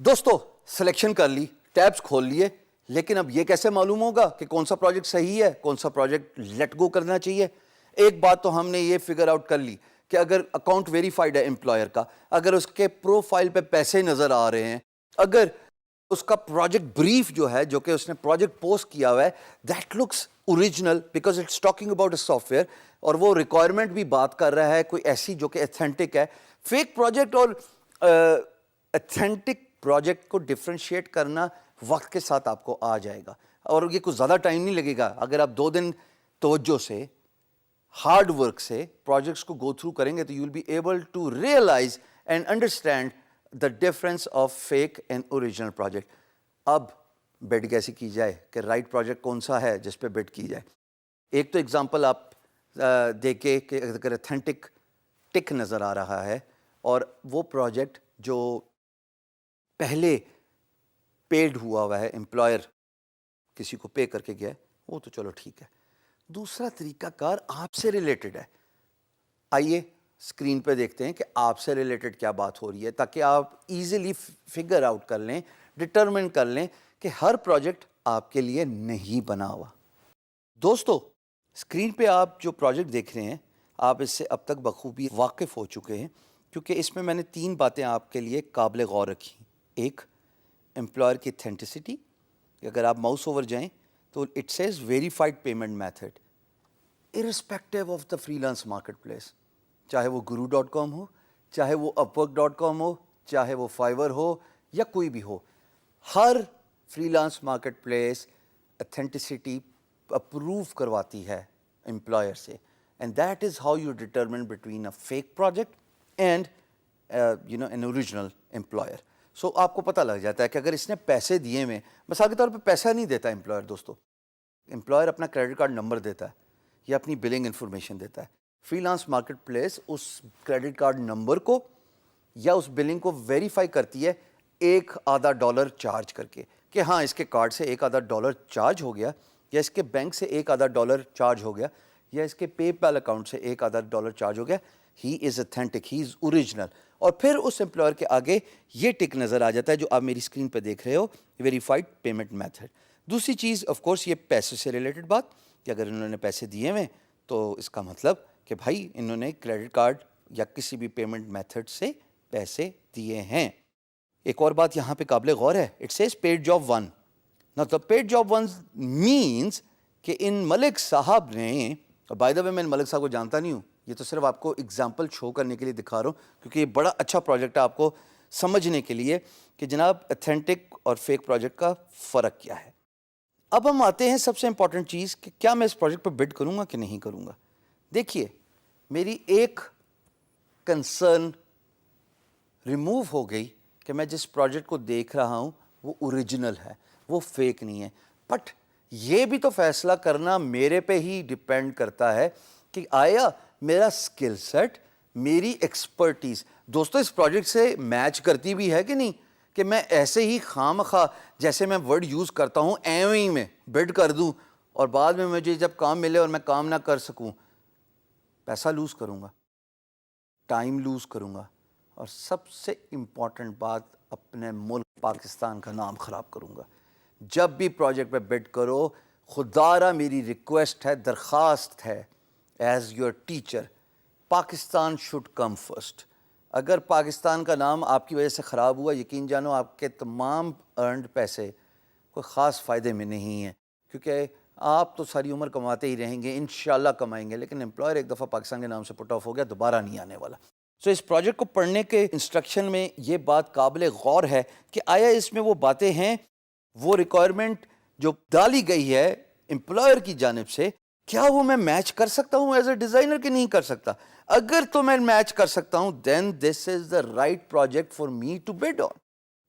دوستو سلیکشن کر لی, ٹیبز کھول لیے, لیکن اب یہ کیسے معلوم ہوگا کہ کون سا پروجیکٹ صحیح ہے, کون سا پروجیکٹ لیٹ گو کرنا چاہیے؟ ایک بات تو ہم نے یہ فگر آؤٹ کر لی کہ اگر اکاؤنٹ ویریفائڈ ہے امپلائر کا, اگر اس کے پروفائل پہ پیسے نظر آ رہے ہیں, اگر اس کا پروجیکٹ بریف جو ہے جو کہ اس نے پروجیکٹ پوسٹ کیا ہوا ہے that looks original because it's talking about a software, اور وہ ریکوائرمنٹ بھی بات کر رہا ہے کوئی ایسی جو کہ ایتھینٹک ہے. فیک پروجیکٹ اور ایتھینٹک پروجیکٹ کو ڈفرینشیٹ کرنا وقت کے ساتھ آپ کو آ جائے گا, اور یہ کچھ زیادہ ٹائم نہیں لگے گا. اگر آپ 2 دن توجہ سے, ہارڈ ورک سے پروجیکٹس کو گو تھرو کریں گے تو you will be able to realize and understand the difference of fake and original project. اب بڈ کیسی کی جائے کہ رائٹ پروجیکٹ کون سا ہے جس پہ بڈ کی جائے؟ ایک تو اگزامپل آپ دیکھیں کہ اگر ایتھینٹک ٹک نظر آ رہا ہے اور وہ پروجیکٹ جو پہلے پیڈ ہوا ہے, امپلائر کسی کو پے کر کے گیا ہے, وہ تو چلو ٹھیک ہے. دوسرا طریقہ کار آپ سے ریلیٹڈ ہے. آئیے اسکرین پہ دیکھتے ہیں کہ آپ سے ریلیٹڈ کیا بات ہو رہی ہے, تاکہ آپ ایزیلی فگر آؤٹ کر لیں, ڈٹرمن کر لیں کہ ہر پروجیکٹ آپ کے لیے نہیں بنا ہوا. دوستو اسکرین پہ آپ جو پروجیکٹ دیکھ رہے ہیں آپ اس سے اب تک بخوبی واقف ہو چکے ہیں, کیونکہ اس میں میں نے 3 باتیں آپ کے لیے قابل غور رکھی. ایک, امپلائر کی اتھینٹسٹی. اگر آپ ماؤس اوور جائیں تو it says verified payment method irrespective of the freelance marketplace, چاہے وہ guru.com ہو, چاہے وہ upwork.com ہو, چاہے وہ فائور ہو یا کوئی بھی ہو. ہر freelance marketplace authenticity approve کرواتی ہے امپلائر سے, and that is how you determine between a fake project and an original employer. So آپ کو پتہ لگ جاتا ہے کہ اگر اس نے پیسے دیے ہوئے, مثال کے طور پہ پیسہ نہیں دیتا امپلائر. دوستو امپلائر اپنا کریڈٹ کارڈ نمبر دیتا ہے یا اپنی بلنگ انفارمیشن دیتا ہے. فری لانس مارکیٹ پلیس اس کریڈٹ کارڈ نمبر کو یا اس بلنگ کو ویریفائی کرتی ہے $1.5 چارج کر کے, کہ ہاں اس کے کارڈ سے $1.5 چارج ہو گیا, یا اس کے بینک سے $1.5 چارج ہو گیا, یا اس کے پے پال اکاؤنٹ سے $1.5 چارج ہو گیا. ہی از اتھینٹک, ہی از اوریجنل. اور پھر اس امپلائر کے آگے یہ ٹک نظر آ جاتا ہے جو آپ میری اسکرین پہ دیکھ رہے ہو, ویریفائڈ پیمنٹ میتھڈ. دوسری چیز آف کورس یہ پیسے سے ریلیٹڈ بات, کہ اگر انہوں نے پیسے دیے ہوئے تو اس کا مطلب کہ بھائی انہوں نے کریڈٹ کارڈ یا کسی بھی پیمنٹ میتھڈ سے پیسے دیے ہیں. ایک اور بات یہاں پہ قابل غور ہے, اٹ سیز پیڈ جاب 1. نا تو پیڈ جاب 1 مینس کہ ان ملک صاحب نے, بائی دا وے میں ان ملک صاحب کو جانتا نہیں ہوں, یہ تو صرف آپ کو اگزامپل شو کرنے کے لیے دکھا رہا ہوں, کیونکہ یہ بڑا اچھا پروجیکٹ ہے آپ کو سمجھنے کے لیے کہ جناب ایتھینٹک اور فیک پروجیکٹ کا فرق کیا ہے. اب ہم آتے ہیں سب سے امپورٹنٹ چیز کہ کیا میں اس پروجیکٹ پہ بڈ کروں گا کہ نہیں کروں گا. دیکھیے میری ایک کنسرن ریموو ہو گئی کہ میں جس پروجیکٹ کو دیکھ رہا ہوں وہ اوریجنل ہے, وہ فیک نہیں ہے. بٹ یہ بھی تو فیصلہ کرنا میرے پہ ہی ڈپینڈ کرتا ہے کہ آیا میرا اسکل سیٹ, میری ایکسپرٹیز دوستو اس پروجیکٹ سے میچ کرتی بھی ہے کہ نہیں, کہ میں ایسے ہی خام خواہ جیسے میں ورڈ یوز کرتا ہوں ایویں ہی میں بڈ کر دوں, اور بعد میں مجھے جب کام ملے اور میں کام نہ کر سکوں, پیسہ لوز کروں گا, ٹائم لوز کروں گا, اور سب سے امپورٹنٹ بات اپنے ملک پاکستان کا نام خراب کروں گا. جب بھی پروجیکٹ پہ بڈ کرو, خدارہ میری ریکویسٹ ہے, درخواست ہے, as your teacher, Pakistan should come first. اگر پاکستان کا نام آپ کی وجہ سے خراب ہوا, یقین جانو آپ کے تمام ارنڈ پیسے کوئی خاص فائدے میں نہیں ہیں, کیونکہ آپ تو ساری عمر کماتے ہی رہیں گے, انشاءاللہ کمائیں گے, لیکن امپلائر ایک دفعہ پاکستان کے نام سے پٹ آف ہو گیا, دوبارہ نہیں آنے والا. سو اس پروجیکٹ کو پڑھنے کے انسٹرکشن میں یہ بات قابل غور ہے کہ آیا اس میں وہ باتیں ہیں, وہ ریکوائرمنٹ جو ڈالی گئی ہے امپلائر کی جانب سے, کیا وہ میں میچ کر سکتا ہوں ایز اے ڈیزائنر کہ نہیں کر سکتا. اگر تو میں میچ کر سکتا ہوں then this is the right project for me to bid on.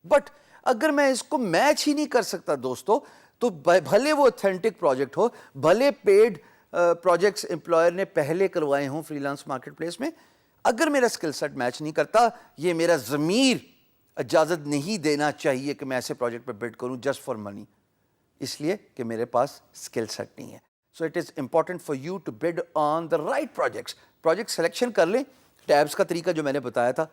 But اگر میں اس کو میچ ہی نہیں کر سکتا دوستو, تو بھلے وہ اتھینٹک پروجیکٹ ہو, بھلے پیڈ پروجیکٹس امپلائر نے پہلے کروائے ہوں فری لانس مارکیٹ پلیس میں, اگر میرا اسکل سیٹ میچ نہیں کرتا, یہ میرا ضمیر اجازت نہیں دینا چاہیے کہ میں ایسے پروجیکٹ پہ بڈ کروں جسٹ فار منی, اس لیے کہ میرے پاس اسکل سیٹ نہیں ہے. So it is important for you to bid on the right projects. Project selection کر لیں, ٹیبس کا طریقہ جو میں نے بتایا تھا,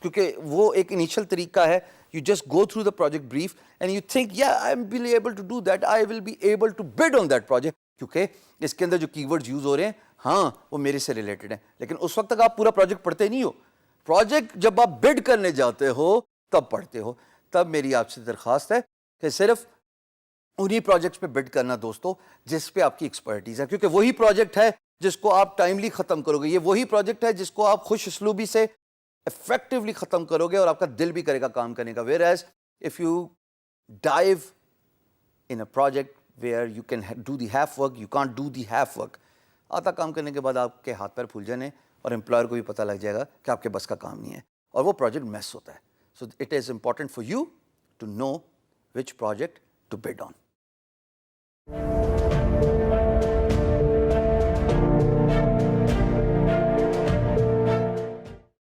کیونکہ وہ ایک انیشل طریقہ ہے. You just go through the project brief and you think, yeah, I will be able to do that, I will be able to bid on that project. کیونکہ اس کے اندر جو کی ورڈز یوز ہو رہے ہیں ہاں وہ میرے سے ریلیٹڈ ہیں. لیکن اس وقت تک آپ پورا پروجیکٹ پڑھتے نہیں ہو. پروجیکٹ جب آپ بڈ کرنے جاتے ہو تب پڑھتے ہو. تب میری آپ سے درخواست ہے کہ صرف انہی پروجیکٹس پہ بڈ کرنا دوستو جس پہ آپ کی ایکسپرٹیز ہے, کیونکہ وہی پروجیکٹ ہے جس کو آپ ٹائملی ختم کرو گے. یہ وہی پروجیکٹ ہے جس کو آپ خوش اسلوبی سے افیکٹولی ختم کرو گے اور آپ کا دل بھی کرے گا کام کرنے کا. Whereas if you dive in a project where you can do the half work, you can't do the half work, آدھا کام کرنے کے بعد آپ کے ہاتھ پیر پھول جانے اور امپلائر کو بھی پتہ لگ جائے گا کہ آپ کے بس کا کام نہیں ہے اور وہ پروجیکٹ میس ہوتا ہے. So it is important for you to know which project to bid on.